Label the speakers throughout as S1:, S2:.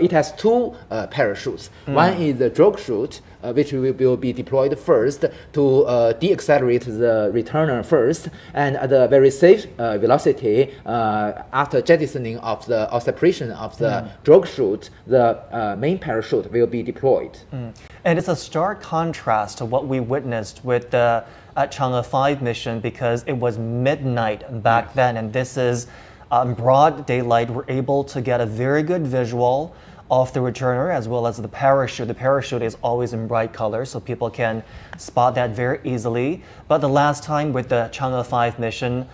S1: It has two parachutes. One is the drogue chute, which will be deployed first to deaccelerate the returner first, and at a very safe velocity after jettisoning of the or separation of the drogue chute, the main parachute will be deployed.
S2: And it's a stark contrast to what we witnessed with the Chang'e 5 mission, because it was midnight back then, and this is broad daylight. We're able to get a very good visual of the returner as well as the parachute. The parachute is always in bright colors, so people can spot that very easily. But the last time with the Chang'e 5 mission,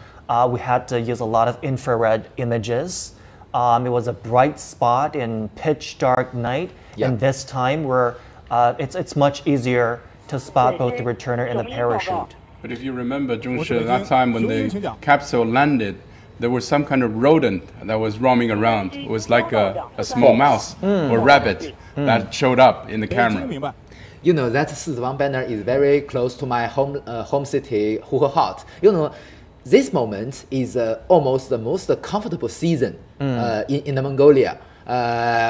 S2: we had to use a lot of infrared images. It was a bright spot in pitch dark night, and this time it's much easier to spot both the returner and the parachute.
S3: But if you remember, Zhongshe, that time when the capsule landed, there was some kind of rodent that was roaming around. It was like a small mouse or rabbit that showed up in the camera.
S1: You know, that Sizhuang banner is very close to my home city, Huhehot. You know, this moment is almost the most comfortable season in the Mongolia.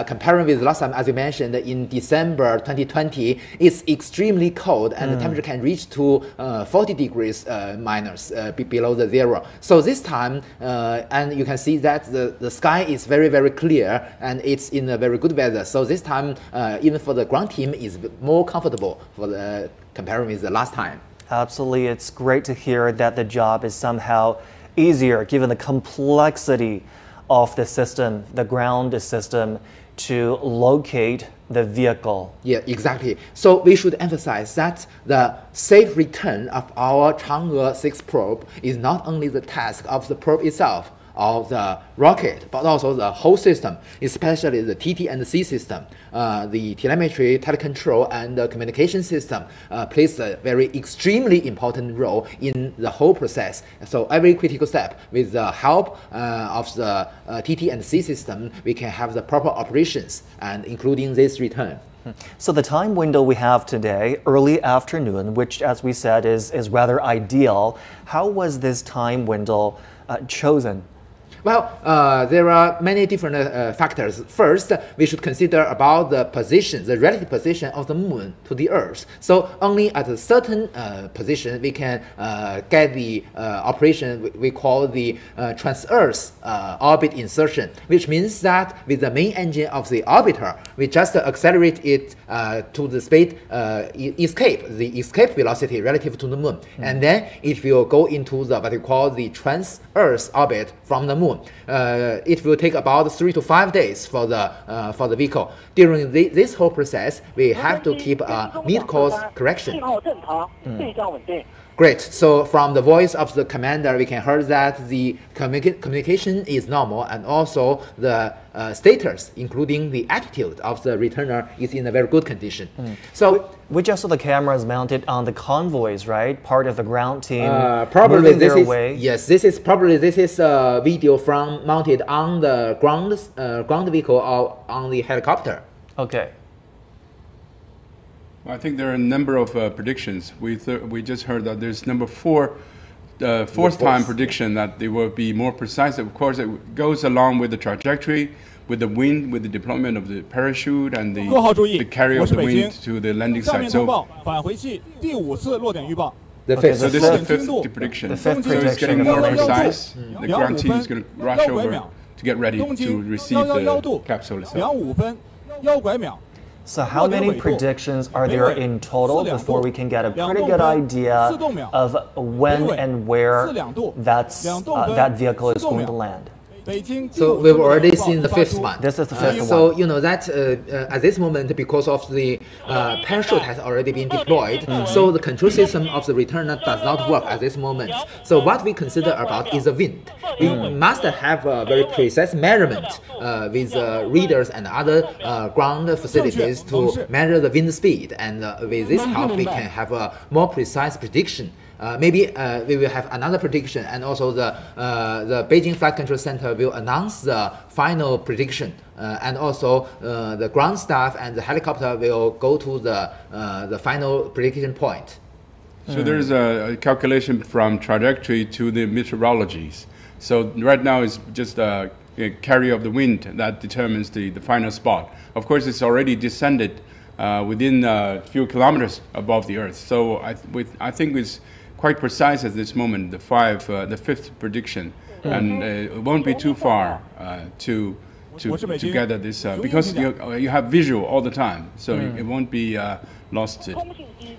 S1: Comparing with last time, as you mentioned, in December 2020, it's extremely cold and the temperature can reach to 40 degrees minus below the zero. So this time, and you can see that the sky is very, very clear and it's in a very good weather. So this time, even for the ground team, is more comfortable for the comparing with the last time.
S2: Absolutely. It's great to hear that the job is somehow easier given the complexity of the system, the ground system, to locate the vehicle.
S1: Yeah, exactly. So we should emphasize that the safe return of our Chang'e 6 probe is not only the task of the probe itself, of the rocket, but also the whole system, especially the TT and C system. The telemetry, telecontrol, and the communication system plays a very extremely important role in the whole process. So every critical step, with the help of the TT and C system, we can have the proper operations, and including this return.
S2: So the time window we have today, early afternoon, which, as we said, is rather ideal. How was this time window chosen?
S1: Well, there are many different factors. First, we should consider about the position, the relative position of the moon to the Earth. So only at a certain position we can get the operation we call the trans-Earth orbit insertion, which means that with the main engine of the orbiter, we just accelerate it to the speed the escape velocity relative to the moon, and then it will go into the what we call the trans-Earth orbit from the moon. It will take about 3 to 5 days for the vehicle. During this whole process, we have to keep a mid-course correction. Great. So from the voice of the commander, we can hear that the communication is normal, and also the status, including the attitude of the returner, is in a very good condition. So
S2: we just saw the cameras mounted on the convoys, right? Part of the ground team.
S1: Probably this is
S2: way.
S1: Yes. This is a video from mounted on the ground vehicle or on the helicopter.
S2: Okay.
S3: I think there are a number of predictions. We just heard that there's number 4, fourth time prediction that they will be more precise. Of course, it goes along with the trajectory, with the wind, with the deployment of the parachute and the carry of the wind to the landing site. So
S1: this
S3: is the fifth prediction. So it's getting more precise. The ground team is going to rush over to get ready to receive the capsule itself.
S2: So how many predictions are there in total before we can get a pretty good idea of when and where that vehicle is going to land?
S1: So we've already seen the 5th one.
S2: This is the 5th one.
S1: So you know that at this moment, because of the parachute has already been deployed, so the control system of the returner does not work at this moment. So what we consider about is the wind. We must have a very precise measurement with readers and other ground facilities to measure the wind speed, and with this help we can have a more precise prediction. Maybe we will have another prediction, and also the Beijing Flight Control Center will announce the final prediction, and also the ground staff and the helicopter will go to the final prediction point.
S3: So there's a calculation from trajectory to the meteorologies. So right now it's just carrier of the wind that determines the final spot. Of course, it's already descended within a few kilometers above the Earth. So I think it's quite precise at this moment, the fifth prediction, and it won't be too far to gather this because you have visual all the time, so it won't be lost.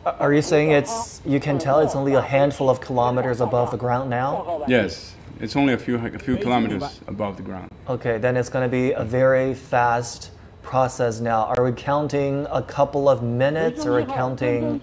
S2: Are you saying you can tell it's only a handful of kilometers above the ground now?
S3: Yes, it's only a few kilometers above the ground.
S2: Okay, then it's going to be a very fast process now. Are we counting a couple of minutes or are we counting?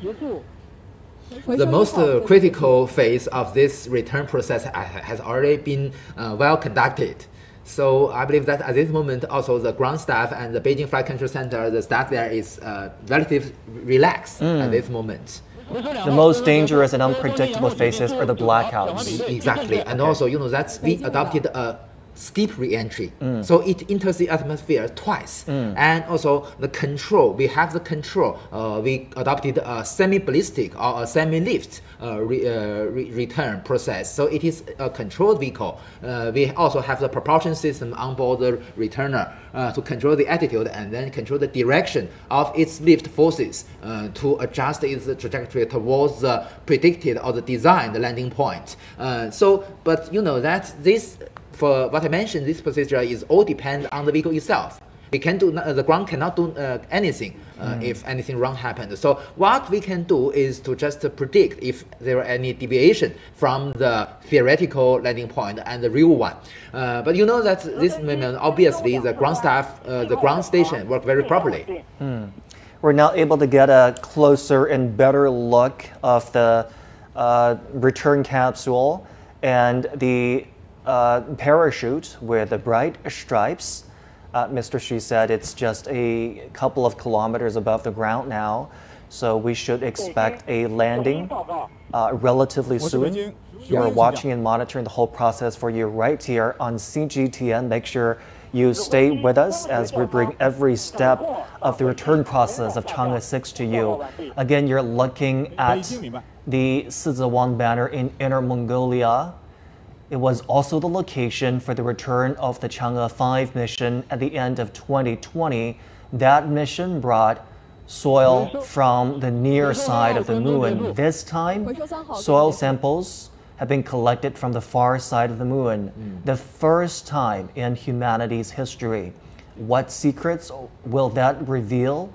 S1: The most critical phase of this return process has already been well conducted. So I believe that at this moment also the ground staff and the Beijing Flight Control Center, the staff there is relatively relaxed at this moment.
S2: The most dangerous and unpredictable phases are the blackouts.
S1: Exactly, and also that we adopted a steep re-entry, so it enters the atmosphere twice, and also the control. We have the control. We adopted a semi-ballistic or a semi-lift return process. So it is a controlled vehicle. We also have the propulsion system on board the returner to control the attitude and then control the direction of its lift forces to adjust its trajectory towards the predicted or the designed landing point. But that this. For what I mentioned, this procedure is all depend on the vehicle itself. We can do the ground cannot do anything if anything wrong happened. So what we can do is to just predict if there are any deviation from the theoretical landing point and the real one. But that this moment, obviously, the ground staff, the ground station work very properly.
S2: We're now able to get a closer and better look of the return capsule and the parachute with the bright stripes. Mr. Xu said it's just a couple of kilometers above the ground now, so we should expect a landing relatively soon. You're watching and monitoring the whole process for you right here on CGTN. Make sure you stay with us as we bring every step of the return process of Chang'e 6 to you. Again, you're looking at the Sizewang banner in Inner Mongolia. It was also the location for the return of the Chang'e 5 mission at the end of 2020. That mission brought soil from the near side of the moon. This time, soil samples have been collected from the far side of the moon. The first time in humanity's history. What secrets will that reveal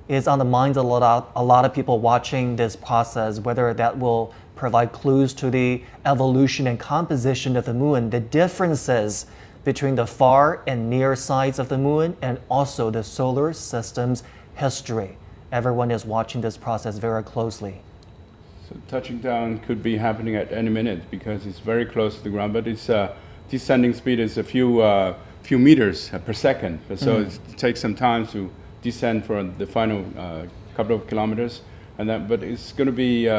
S2: is on the minds of a lot of people watching this process, whether that will provide clues to the evolution and composition of the moon, the differences between the far and near sides of the moon, and also the solar system's history. Everyone is watching this process very closely.
S3: So touching down could be happening at any minute because it's very close to the ground, but its descending speed is a few meters per second. So it takes some time to descend for the final couple of kilometers, but it's going to be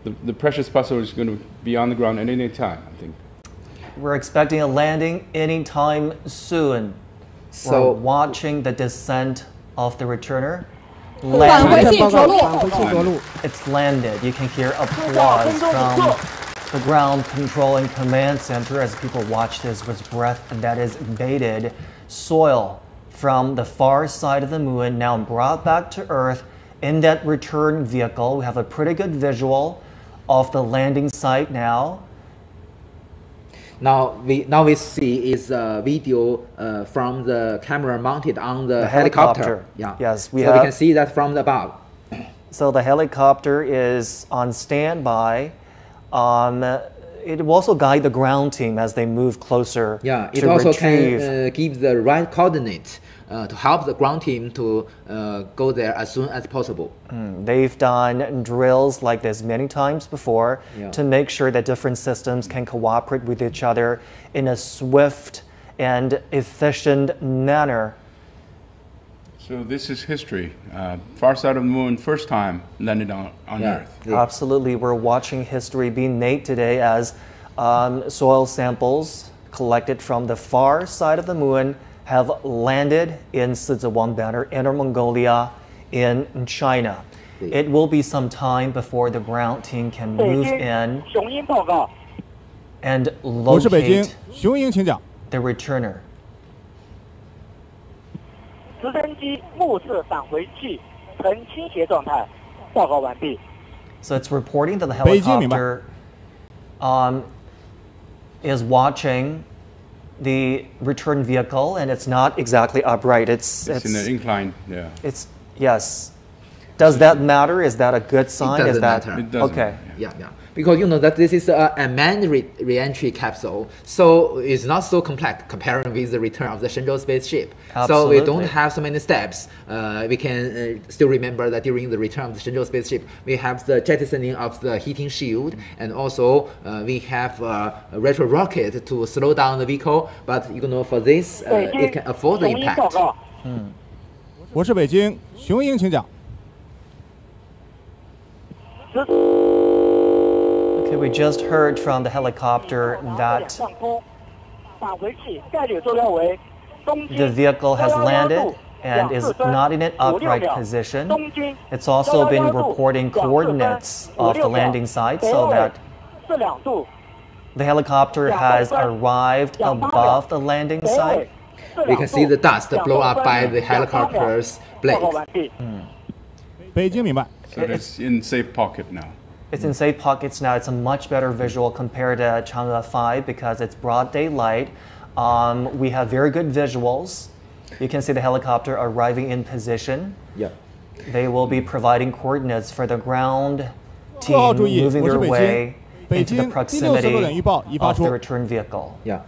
S3: the precious puzzle is going to be on the ground at any time, I think.
S2: We're expecting a landing anytime soon.
S1: So
S2: we're watching the descent of the returner. It's landed. You can hear applause from the ground control and command center as people watch this with breath that is bated. Soil from the far side of the moon now brought back to Earth in that return vehicle. We have a pretty good visual of the landing site now.
S1: Now we see is a video from the camera mounted on the helicopter. Yeah.
S2: Yes,
S1: we can see that from the above.
S2: So the helicopter is on standby. It will also guide the ground team as they move closer.
S1: Yeah, it also can give the right coordinate to help the ground team to go there as soon as possible.
S2: They've done drills like this many times before to make sure that different systems can cooperate with each other in a swift and efficient manner.
S3: So this is history. Far side of the moon, first time landed on Earth.
S2: Absolutely. We're watching history being made today as soil samples collected from the far side of the moon have landed in Sizewang banner, Inner Mongolia, in China. It will be some time before the ground team can move in and locate the returner.
S4: 直升机目视返回器呈倾斜状态，报告完毕。
S2: So it's reporting that the
S5: 北京，明白。
S2: helicopter is watching the return vehicle, and it's not exactly upright.
S3: It's in an incline, yeah.
S2: It's yes. Does that matter? Is that a good sign?
S1: doesn't
S2: Is that
S1: matter.
S3: It doesn't,
S2: okay?
S1: Yeah, yeah. Because you know that this is a manned re-entry capsule, so it's not so complex comparing with the return of the Shenzhou spaceship. So we don't
S2: Absolutely.
S1: have so many steps. We can still remember that during the return of the Shenzhou spaceship, we have the jettisoning of the heating shield, and also we have a retro rocket to slow down the vehicle. But you know, for this,
S4: 北
S1: it
S4: 京
S1: can afford the
S4: 雄鹰报
S1: impact.
S4: 告。
S5: 我是北京雄鹰，请讲。
S2: Okay, we just heard from the helicopter
S4: 点
S2: that
S4: 上空，返回器概率坐标为东经
S2: the vehicle has
S4: 111
S2: landed
S4: 度
S2: and is
S4: 240分
S2: not in an
S4: 56
S2: upright
S4: 秒
S2: position.
S4: 东经
S2: It's also been
S4: 111度
S2: reporting
S4: 240分
S2: coordinates of the
S4: 56 秒
S2: landing site
S4: 北
S2: so
S4: 纬
S2: that
S4: 42度
S2: the helicopter has
S4: 200
S2: arrived
S4: 200
S2: above the landing
S4: 北
S2: site.
S4: 纬
S1: We can see the dust
S4: 42
S1: blow up by the
S4: 200
S1: helicopter's
S4: 报告
S1: blade.
S4: 完毕。
S5: 北京明白。
S3: So it's in safe pocket now.
S2: It's in safe pockets now. It's a much better visual compared to Chang'e 5 because it's broad daylight. We have very good visuals. You can see the helicopter arriving in position.
S1: Yeah.
S2: They will be providing coordinates for the ground
S5: 各号
S2: team
S5: 注意，
S2: moving
S5: 我是
S2: their
S5: 北
S2: way
S5: 京，北
S2: into the
S5: 京第66点预报已
S2: proximity
S5: 发
S2: of the
S5: 出。
S2: return vehicle.
S1: Yeah.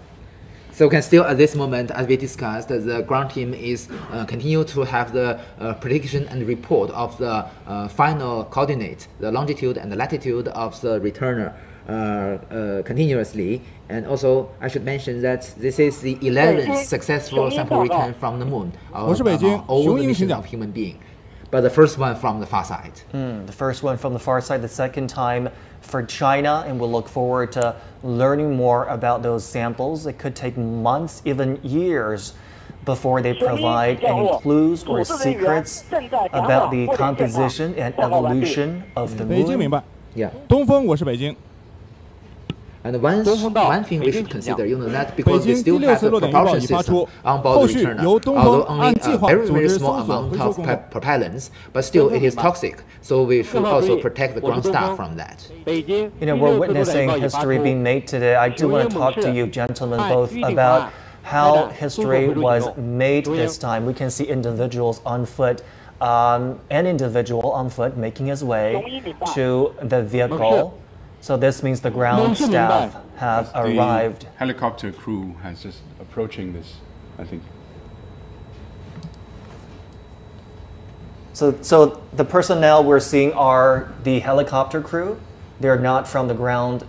S1: So can still at this moment, as we discussed, the ground team is continue to have the prediction and report of the final coordinate, the longitude and the latitude of the returner continuously. And also, I should mention that this is the 11th successful sample return from the moon of
S5: 我是北京，
S1: all the
S5: 雄鹰，
S1: missions
S5: 请讲。
S1: of human being. But the first one from the far side.
S2: The first one from the far side, the second time for China, and we'll look forward to learning more about those samples. It could take months, even years, before they provide any clues or secrets about the composition and evolution of the
S5: 北京明
S2: moon.
S5: 白。
S1: Yeah.
S5: 东风，我是北京。
S1: And
S6: 东风到
S1: one thing we
S6: 北京
S1: should
S6: 请
S1: consider,
S6: 讲。
S1: you know, that
S5: 北
S1: because we
S5: 京
S1: still
S5: 第
S1: have the
S5: 66点预报
S1: propulsion
S5: 已发
S1: system
S5: 出，
S1: on
S5: 后
S1: board the
S5: 续
S1: returner,
S5: 由东
S1: although
S5: 风
S1: only
S5: 按计划
S1: very
S5: 组
S1: very
S5: 织
S1: small
S5: 搜索
S1: amount
S5: 回收
S1: of
S5: 工作。
S1: propellants, but still it is
S6: 东风
S1: toxic. So we should
S6: 东方
S1: also
S6: 注意，
S1: protect the
S6: 我是
S1: ground
S6: 东
S1: staff
S6: 方
S1: from that.
S6: 北京
S2: You know,
S6: 第
S2: we're
S6: 66度点
S2: witnessing
S6: 预报已发
S2: history
S6: 出。
S2: being made today. I do want to talk to you, gentlemen, both about how history was made this time. We can see individuals on foot, an individual on foot making his way to the vehicle. So this means the ground staff have
S3: The
S2: arrived.
S3: helicopter crew has just approaching this, I think.
S2: So the personnel we're seeing are the helicopter crew. They're not from the ground.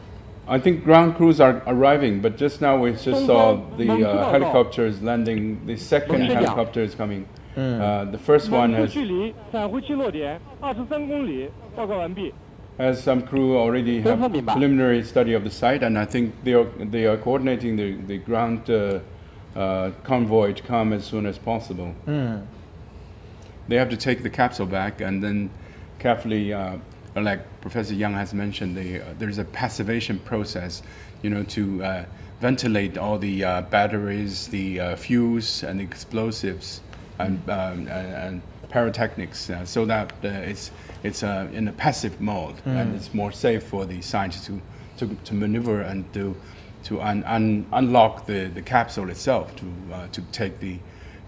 S3: I think ground crews are arriving, but just now we just saw the helicopters landing. The second helicopter is coming. The first one
S6: 南部
S3: has
S6: 距离返回去落点23公里，报告完毕。
S3: has some crew already have
S6: 东方明白。
S3: preliminary study of the site, and I think they are coordinating the ground convoy to come as soon as possible. They have to take the capsule back and then carefully, like Professor Yang has mentioned, there's a passivation process, you know, to ventilate all the batteries, the fuels and explosives and pyrotechnics, so that it's in a passive mode and it's more safe for the scientists to maneuver and to unlock the capsule itself to take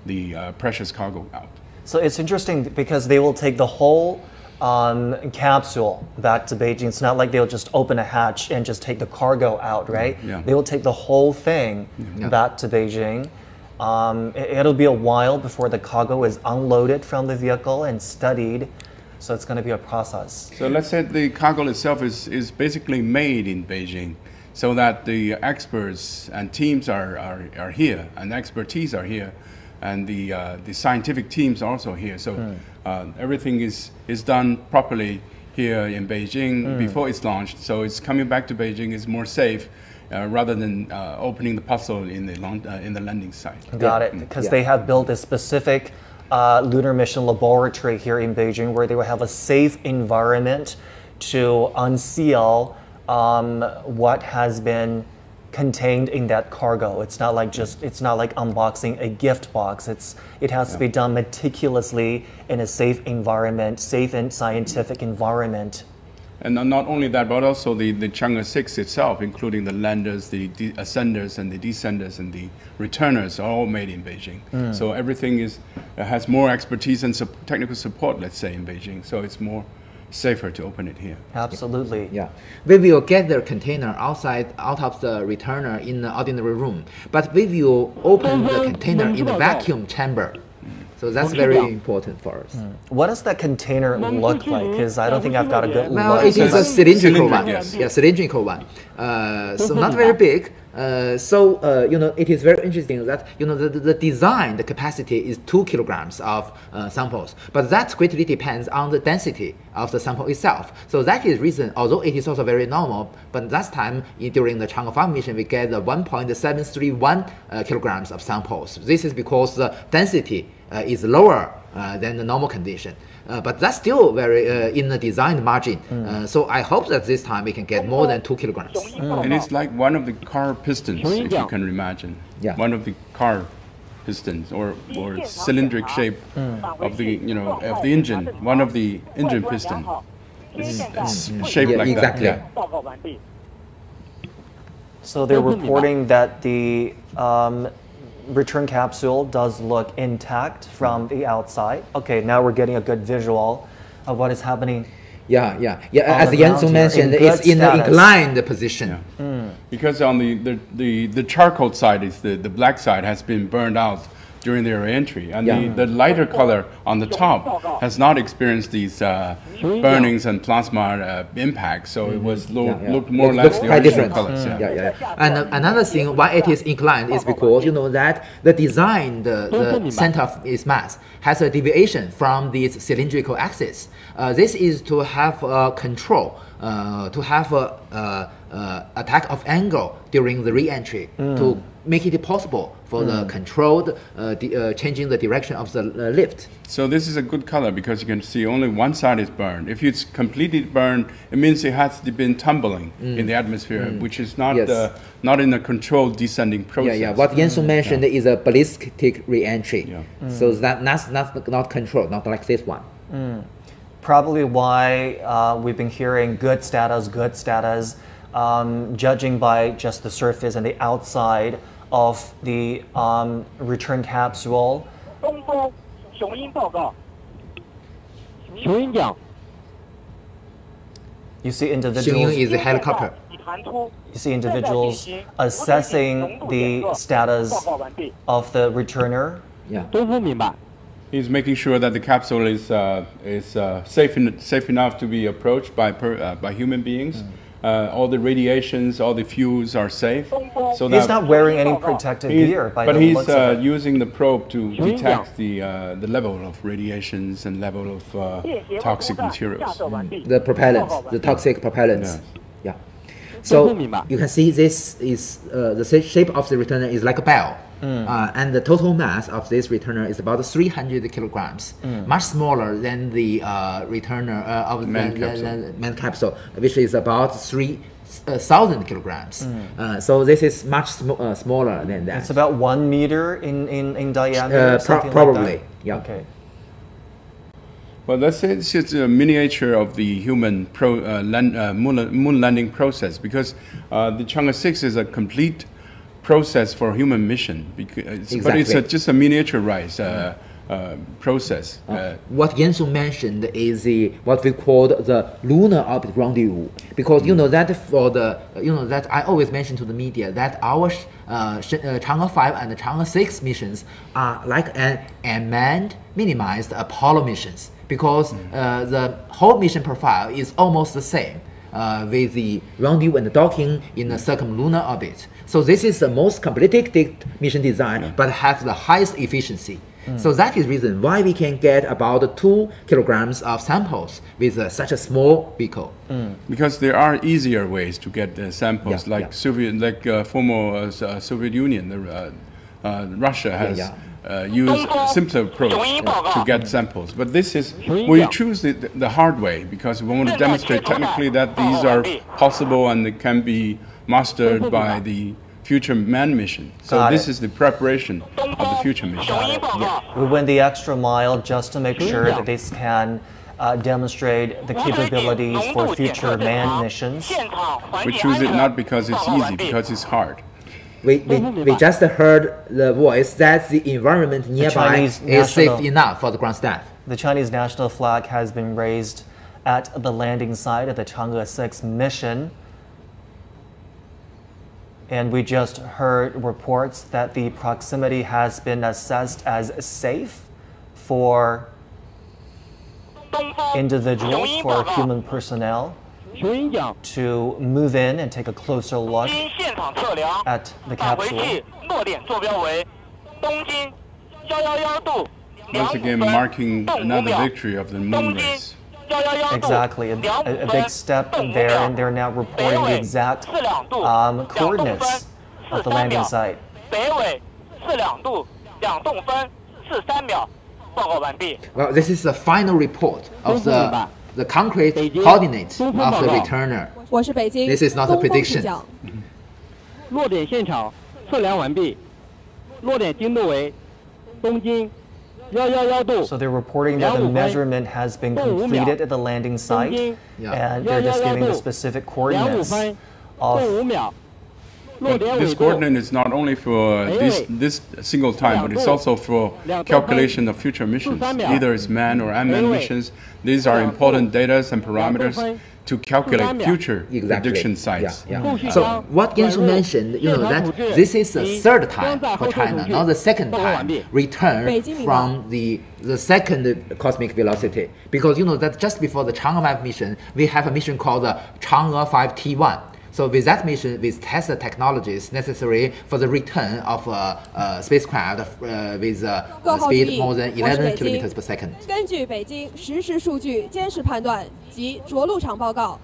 S3: the precious cargo out.
S2: So it's interesting because they will take the whole capsule back to Beijing. It's not like they'll just open a hatch and just take the cargo out, right?
S3: Yeah.
S2: They will take the whole thing back to Beijing. It'll be a while before the cargo is unloaded from the vehicle and studied. So it's going to be a process.
S3: So let's say the cargo itself is basically made in Beijing, so that the experts and teams are here, and expertise are here, and the scientific teams are also here. So everything is done properly here in Beijing before it's launched. So it's coming back to Beijing is more safe, rather than opening the puzzle in the landing site.
S2: Got it. Because they have built a specific lunar mission laboratory here in Beijing where they will have a safe environment to unseal what has been contained in that cargo. It's not like unboxing a gift box. It has to be done meticulously in a safe environment, safe and scientific environment.
S3: And not only that, but also the Chang'e 6 itself, including the landers, the ascenders, and the descenders, and the returners, are all made in Beijing. So everything has more expertise and technical support, let's say, in Beijing. So it's more safer to open it here.
S2: Absolutely.
S1: Yeah, we will get the container out of the returner in the ordinary room, but we will open the container in the vacuum chamber. So that's very important for us.
S2: What does that container look like? Because I don't think I've got a good
S1: Well,
S2: look.
S1: it is a cylindrical one.
S3: Yes.
S1: Yeah, cylindrical one. So not very big. It is very interesting that the design, the capacity is 2 kilograms of samples, but that greatly depends on the density of the sample itself. So that is reason, although it is also very normal, but last time during the Chang'e 5 mission we get the 1.731 kilograms of samples. This is because the density is lower than the normal condition. But that's still very in the design margin. So I hope that this time we can get more than 2 kilograms.
S3: And it's like one of the car pistons, if you can imagine.
S1: Yeah.
S3: One of the car pistons, or cylindric shape of the of the engine. One of the engine piston is shaped like
S1: exactly.
S3: that. Yeah.
S4: 报告完毕。
S2: So they're reporting that the return capsule does look intact from the outside. Okay, now we're getting a good visual of what is happening.
S1: Yeah.
S2: On
S1: As
S2: the
S1: Yan
S2: ground
S1: Su
S2: here,
S1: mentioned,
S2: in
S1: it's
S2: good
S1: in the
S2: status.
S1: inclined position.
S3: Because on the charcoal side, is the black side has been burned out during their entry, and the lighter color on the top has not experienced these burnings and plasma impacts, so it was looked more or less
S1: Looks
S3: the
S1: quite
S3: original
S1: different.
S3: colors.
S1: Yeah. And another thing why it is inclined is because that the design, the center of its mass has a deviation from this cylindrical axis. This is to have control, to have attack of angle during the re-entry, to make it possible for the controlled changing the direction of the lift.
S3: So this is a good color because you can see only one side is burned. If it's completely burned, it means it has been tumbling in the atmosphere, which is not
S1: Yes.
S3: not in a controlled descending process.
S1: Yeah. What Yan Su mentioned is a ballistic re-entry.
S3: Yeah.
S1: So that's not controlled, not like this one.
S2: Probably why we've been hearing good status, judging by just the surface and the outside of the return capsule.
S4: 东风雄鹰报告。
S6: 雄鹰讲，
S2: You see
S1: Xing
S2: individuals.
S1: is a helicopter.
S4: 已弹出。
S2: You see individuals assessing the status
S4: 报告完毕。
S2: of the returner.
S1: Yeah.
S6: 东风明白。
S3: He's making sure that the capsule is safe enough to be approached by human beings. All the radiations, all the fuels are safe. So
S2: He's
S3: that
S2: not wearing any protective gear by
S3: but
S2: the
S3: he's
S2: looks of it.
S3: using the probe to detect the level of radiations and level of
S4: 便携
S3: toxic
S4: 架
S3: materials.
S4: 设完毕。
S1: The propellants, the toxic propellants. Yeah. So you can see this is the shape of the returner is like a bell, and the total mass of this returner is about 300 kilograms, much smaller than the returner of the main capsule, which is about 3,000 kilograms. So this is much smaller than that.
S2: It's about 1 meter in diameter. Something
S1: probably,
S2: like that?
S1: yeah.
S2: Okay.
S3: Well, let's say it's just a miniature of the human moon landing process, because the Chang'e 6 is a complete process for human mission. But it's just a miniaturized process.
S1: What Yan Su mentioned is what we call the lunar orbit rendezvous, because that I always mention to the media that our Chang'e 5 and the Chang'e 6 missions are like an unmanned, minimized Apollo missions, because the whole mission profile is almost the same. With the rendezvous and the docking in a circumlunar orbit. So this is the most completed mission design, but has the highest efficiency. So that is the reason why we can get about 2 kilograms of samples with such a small vehicle.
S3: Because there are easier ways to get samples, former Soviet Union, Russia has used simpler approach to get samples. But this is, we choose the hard way because we want to demonstrate technically that these are possible and it can be mastered by the future manned mission. So
S2: Got
S3: this
S2: it.
S3: is the preparation of the future mission.
S4: 雄鹰报告，
S2: We went the extra mile just to make sure that this can demonstrate the
S4: 无水井
S2: capabilities
S4: 浓
S2: for
S4: 度检
S2: future
S4: 测正
S2: manned
S4: 常，
S2: missions.
S4: 现场环
S3: We
S4: 境
S3: choose
S4: 安
S3: it
S4: 全。
S3: not because it's
S4: 报告
S3: easy,
S4: 完毕。
S3: because it's hard.
S1: We just heard the voice that the environment nearby
S2: Chinese
S1: is safe
S2: national-
S1: enough for the ground staff.
S2: The Chinese national flag has been raised at the landing site of the Chang'e 6 mission. And we just heard reports that the proximity has been assessed as safe for
S4: 东风
S2: individuals,
S4: 雄鹰报
S2: for
S4: 告，
S2: human personnel
S6: 雄鹰奖
S2: to move in and take a closer look
S4: 经现场测量，
S2: at the
S4: 返回
S2: capsule.
S4: 器落点坐标为东经111度
S3: Once again,
S4: 2分
S3: marking
S4: 动5
S3: another
S4: 秒，
S3: victory of the
S4: 东
S3: moon
S4: 经
S3: race.
S4: 111度
S2: Exactly, a
S4: 2
S2: big
S4: 分
S2: step
S4: 动5
S2: there,
S4: 秒
S2: and they're now
S4: 北
S2: reporting the
S4: 纬
S2: exact
S4: 4.2度2动
S2: coordinates
S4: 分
S2: of the
S4: 43
S2: landing
S4: 秒，
S2: site.
S4: 北纬4.2度2动分43秒。报告完毕。
S1: Well, this is the final report of
S6: 东风明白。
S1: the concrete
S6: 北京
S1: coordinates
S6: 东风
S1: of the
S6: 报告。
S1: returner.
S7: 我是北京
S1: This is not a
S7: 东风
S1: prediction.
S7: 视角。
S6: 落点现场测量完毕，落点精度为东经111度
S2: So they're reporting that the
S6: 2 分
S2: measurement has been
S6: 动5秒
S2: completed at the landing
S6: 东
S2: site,
S6: 经
S1: Yeah.
S2: and they're just giving the
S6: 111
S2: specific
S6: 2
S2: coordinates
S6: 分动
S2: of
S6: 5秒，落
S3: But
S6: 点
S3: this
S6: 纬度
S3: coordinate is not only for this single time, but it's also for calculation of future missions, either it's manned or unmanned missions. These are important data and parameters to calculate future prediction sites.
S1: Yeah, yeah. So what Gensu mentioned, that this is the third time for China, not the second time return from the second cosmic velocity. Because that just before the Chang'e 5 mission, we have a mission called the Chang'e 5 T1. So with that mission, we test the technologies necessary for the return of a spacecraft with a speed more than 11 kilometers per second.
S7: 根据北京实时数据监视判断及着陆场报告，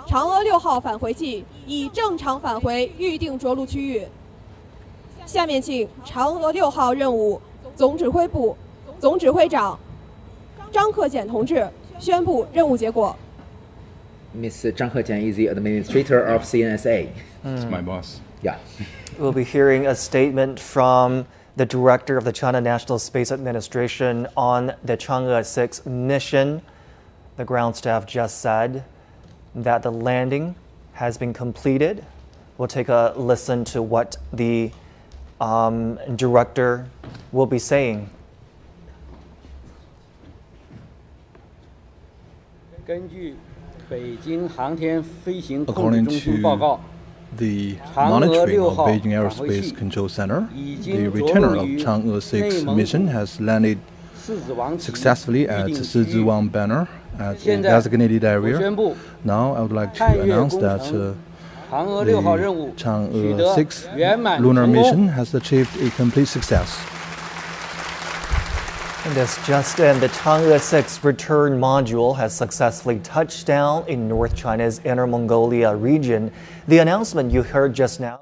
S7: 嫦娥6号返回器已正常返回预定着陆区域。下面请嫦娥6号任务总指挥部总指挥长张克俭同志宣布任务结果。
S1: Ms. Zhang Hejian is the administrator of CNSA.
S3: It's my boss.
S1: Yeah.
S2: We'll be hearing a statement from the director of the China National Space Administration on the Chang'e 6 mission. The ground staff just said that the landing has been completed. We'll take a listen to what the director will be saying.
S8: 根据北京航天飞行控制
S9: According
S8: 中心报告，
S9: the
S8: 嫦娥
S9: monitoring
S8: 6
S9: of
S8: 号
S9: Beijing
S8: 返回
S9: Aerospace
S8: 器
S9: Control Center,
S8: 已
S9: the
S8: 经着
S9: returner
S8: 陆
S9: of
S8: 于
S9: Chang'e 6
S8: 内蒙
S9: mission has landed
S8: 狮子王旗
S9: successfully
S8: 预
S9: at
S8: 定区
S9: Siziwang Banner at the
S8: 现在
S9: designated
S8: 我
S9: area.
S8: 宣布，
S9: Now I would like to
S8: 探月
S9: announce
S8: 工
S9: that
S8: 程
S9: the
S8: 嫦娥6号任务取
S9: Chang'e
S8: 得
S9: 6
S8: 圆满
S9: lunar
S8: 成功。
S9: mission has achieved a complete success.
S2: And this just in, the Chang'e 6 return module has successfully touched down in North China's Inner Mongolia region. The announcement you heard just now